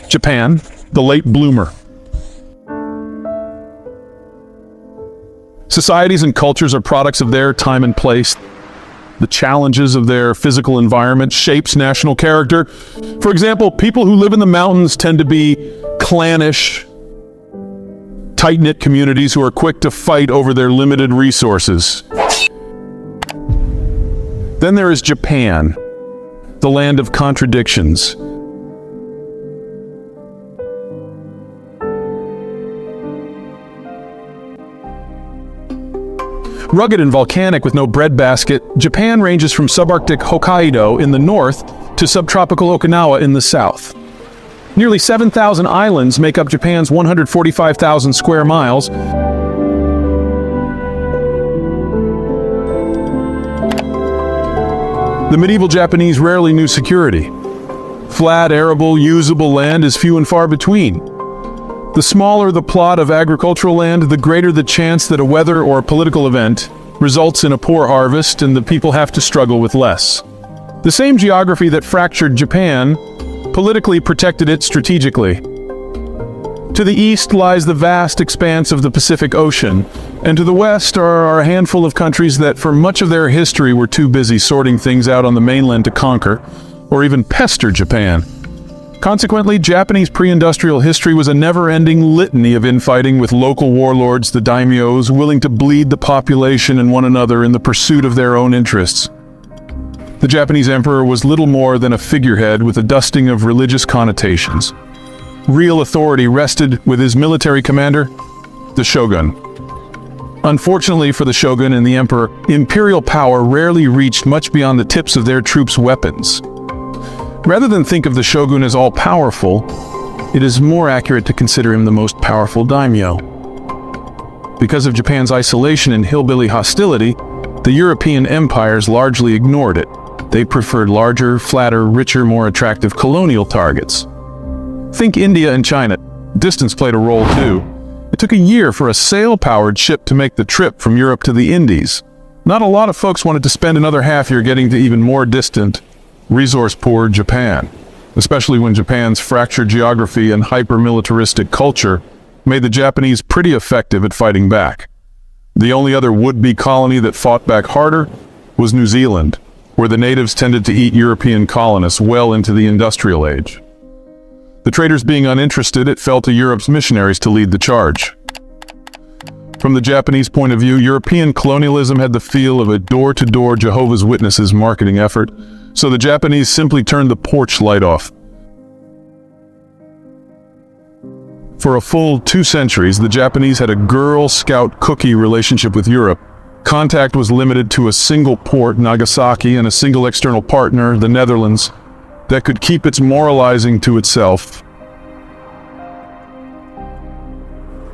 Japan, the late bloomer. Societies and cultures are products of their time and place. The challenges of their physical environment shapes national character. For example, people who live in the mountains tend to be clannish, tight-knit communities who are quick to fight over their limited resources. Then there is Japan, the land of contradictions. Rugged and volcanic with no breadbasket, Japan ranges from subarctic Hokkaido in the north to subtropical Okinawa in the south. Nearly 7,000 islands make up Japan's 145,000 square miles. The medieval Japanese rarely knew security. Flat, arable, usable land is few and far between. The smaller the plot of agricultural land, the greater the chance that a weather or political event results in a poor harvest and the people have to struggle with less. The same geography that fractured Japan politically protected it strategically. To the east lies the vast expanse of the Pacific Ocean, and to the west are a handful of countries that for much of their history were too busy sorting things out on the mainland to conquer, or even pester Japan. Consequently, Japanese pre-industrial history was a never-ending litany of infighting with local warlords, the daimyos, willing to bleed the population and one another in the pursuit of their own interests. The Japanese emperor was little more than a figurehead with a dusting of religious connotations. Real authority rested with his military commander, the shogun. Unfortunately for the shogun and the emperor, imperial power rarely reached much beyond the tips of their troops' weapons. Rather than think of the shogun as all-powerful, it is more accurate to consider him the most powerful daimyo. Because of Japan's isolation and hillbilly hostility, the European empires largely ignored it. They preferred larger, flatter, richer, more attractive colonial targets. Think India and China. Distance played a role too. It took a year for a sail-powered ship to make the trip from Europe to the Indies. Not a lot of folks wanted to spend another half year getting to even more distant, resource-poor Japan, especially when Japan's fractured geography and hyper-militaristic culture made the Japanese pretty effective at fighting back. The only other would-be colony that fought back harder was New Zealand, where the natives tended to eat European colonists well into the industrial age. The traders being uninterested, it fell to Europe's missionaries to lead the charge. From the Japanese point of view, European colonialism had the feel of a door-to-door Jehovah's Witnesses marketing effort, so the Japanese simply turned the porch light off. For a full 2 centuries, the Japanese had a Girl Scout cookie relationship with Europe. Contact was limited to a single port, Nagasaki, and a single external partner, the Netherlands, that could keep its moralizing to itself.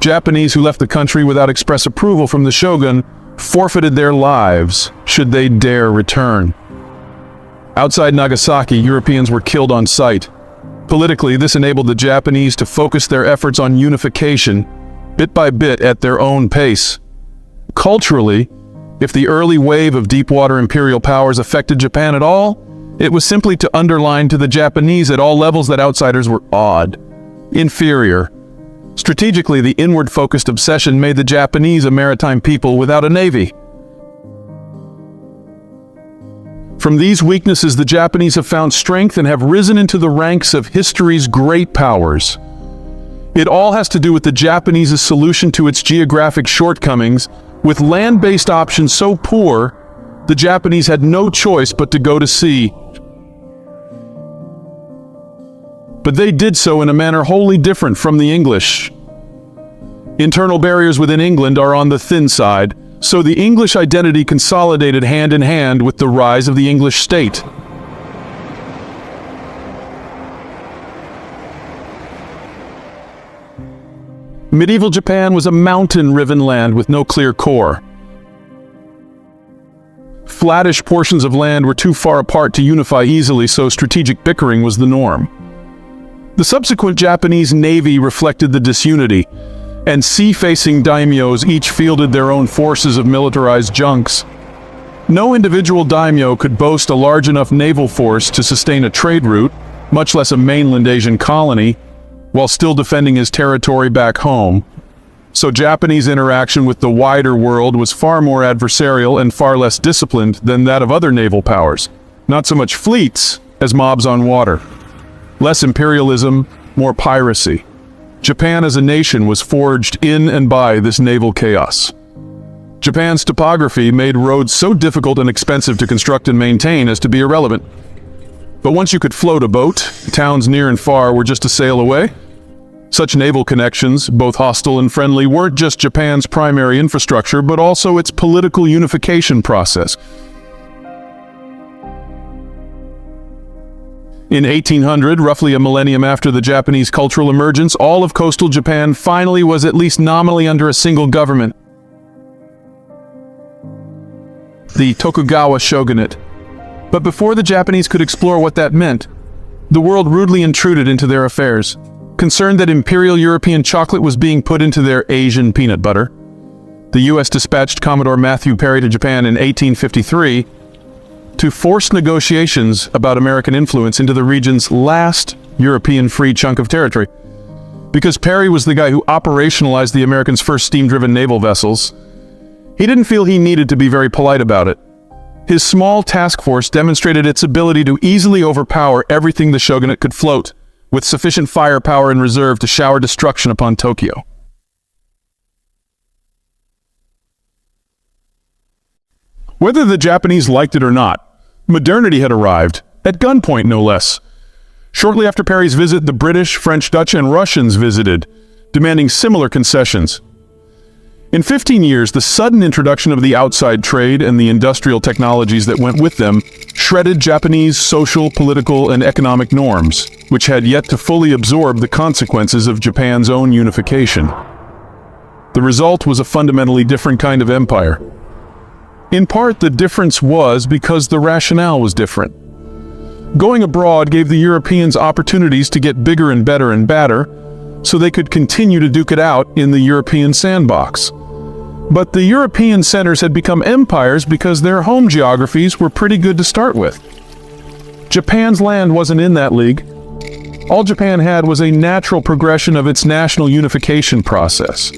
Japanese who left the country without express approval from the shogun forfeited their lives should they dare return. Outside Nagasaki, Europeans were killed on sight. Politically, this enabled the Japanese to focus their efforts on unification, bit by bit at their own pace. Culturally, if the early wave of deep-water imperial powers affected Japan at all, it was simply to underline to the Japanese at all levels that outsiders were odd, inferior. Strategically, the inward-focused obsession made the Japanese a maritime people without a navy. From these weaknesses, the Japanese have found strength and have risen into the ranks of history's great powers. It all has to do with the Japanese's solution to its geographic shortcomings. With land-based options so poor, the Japanese had no choice but to go to sea. But they did so in a manner wholly different from the English. Internal barriers within England are on the thin side, so the English identity consolidated hand in hand with the rise of the English state. Medieval Japan was a mountain-riven land with no clear core. Flattish portions of land were too far apart to unify easily, so strategic bickering was the norm. The subsequent Japanese navy reflected the disunity, and sea-facing daimyos each fielded their own forces of militarized junks. No individual daimyo could boast a large enough naval force to sustain a trade route, much less a mainland Asian colony, while still defending his territory back home. So Japanese interaction with the wider world was far more adversarial and far less disciplined than that of other naval powers. Not so much fleets as mobs on water. Less imperialism, more piracy. Japan as a nation was forged in and by this naval chaos. Japan's topography made roads so difficult and expensive to construct and maintain as to be irrelevant. But once you could float a boat, towns near and far were just a sail away. Such naval connections, both hostile and friendly, weren't just Japan's primary infrastructure, but also its political unification process. In 1800, roughly a millennium after the Japanese cultural emergence, all of coastal Japan finally was at least nominally under a single government. The Tokugawa shogunate. But before the Japanese could explore what that meant, the world rudely intruded into their affairs. Concerned that imperial European chocolate was being put into their Asian peanut butter, the U.S. dispatched Commodore Matthew Perry to Japan in 1853 to force negotiations about American influence into the region's last European free chunk of territory. Because Perry was the guy who operationalized the Americans' first steam-driven naval vessels, he didn't feel he needed to be very polite about it. His small task force demonstrated its ability to easily overpower everything the shogunate could float, with sufficient firepower in reserve to shower destruction upon Tokyo. Whether the Japanese liked it or not, modernity had arrived, at gunpoint no less. Shortly after Perry's visit, the British, French, Dutch, and Russians visited, demanding similar concessions. In 15 years, the sudden introduction of the outside trade and the industrial technologies that went with them shredded Japanese social, political, and economic norms, which had yet to fully absorb the consequences of Japan's own unification. The result was a fundamentally different kind of empire. In part, the difference was because the rationale was different. Going abroad gave the Europeans opportunities to get bigger and better and badder, so they could continue to duke it out in the European sandbox. But the European centers had become empires because their home geographies were pretty good to start with. Japan's land wasn't in that league. All Japan had was a natural progression of its national unification process.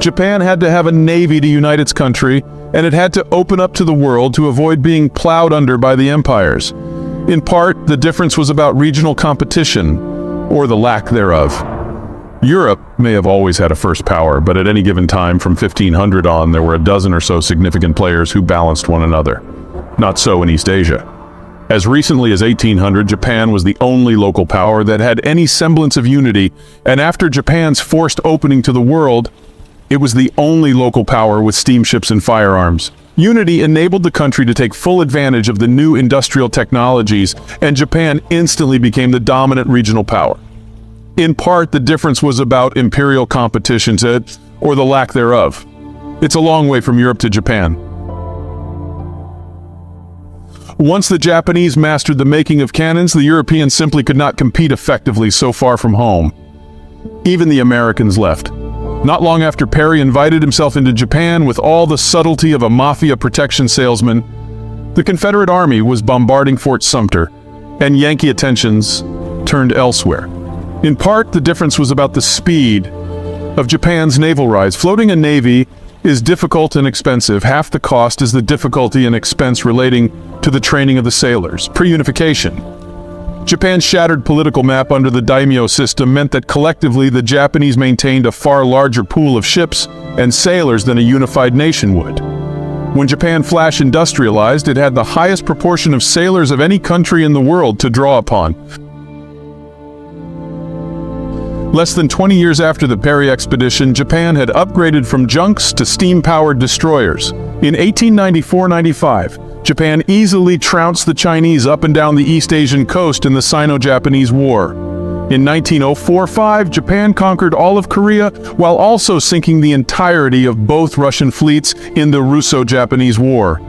Japan had to have a navy to unite its country, and it had to open up to the world to avoid being plowed under by the empires. In part, the difference was about regional competition, or the lack thereof. Europe may have always had a first power, but at any given time from 1500 on, there were a dozen or so significant players who balanced one another. Not so in East Asia. As recently as 1800, Japan was the only local power that had any semblance of unity, and after Japan's forced opening to the world, it was the only local power with steamships and firearms. Unity enabled the country to take full advantage of the new industrial technologies, and Japan instantly became the dominant regional power. In part, the difference was about imperial competition or the lack thereof. It's a long way from Europe to Japan. Once the Japanese mastered the making of cannons, the Europeans simply could not compete effectively so far from home. Even the Americans left. Not long after Perry invited himself into Japan with all the subtlety of a mafia protection salesman, the Confederate Army was bombarding Fort Sumter, and Yankee attentions turned elsewhere. In part, the difference was about the speed of Japan's naval rise. Floating a navy is difficult and expensive. Half the cost is the difficulty and expense relating to the training of the sailors. Pre-unification. Japan's shattered political map under the daimyo system meant that collectively the Japanese maintained a far larger pool of ships and sailors than a unified nation would. When Japan flash industrialized, it had the highest proportion of sailors of any country in the world to draw upon. Less than 20 years after the Perry expedition, Japan had upgraded from junks to steam-powered destroyers. In 1894-95, Japan easily trounced the Chinese up and down the East Asian coast in the Sino-Japanese War. In 1904-05, Japan conquered all of Korea while also sinking the entirety of both Russian fleets in the Russo-Japanese War.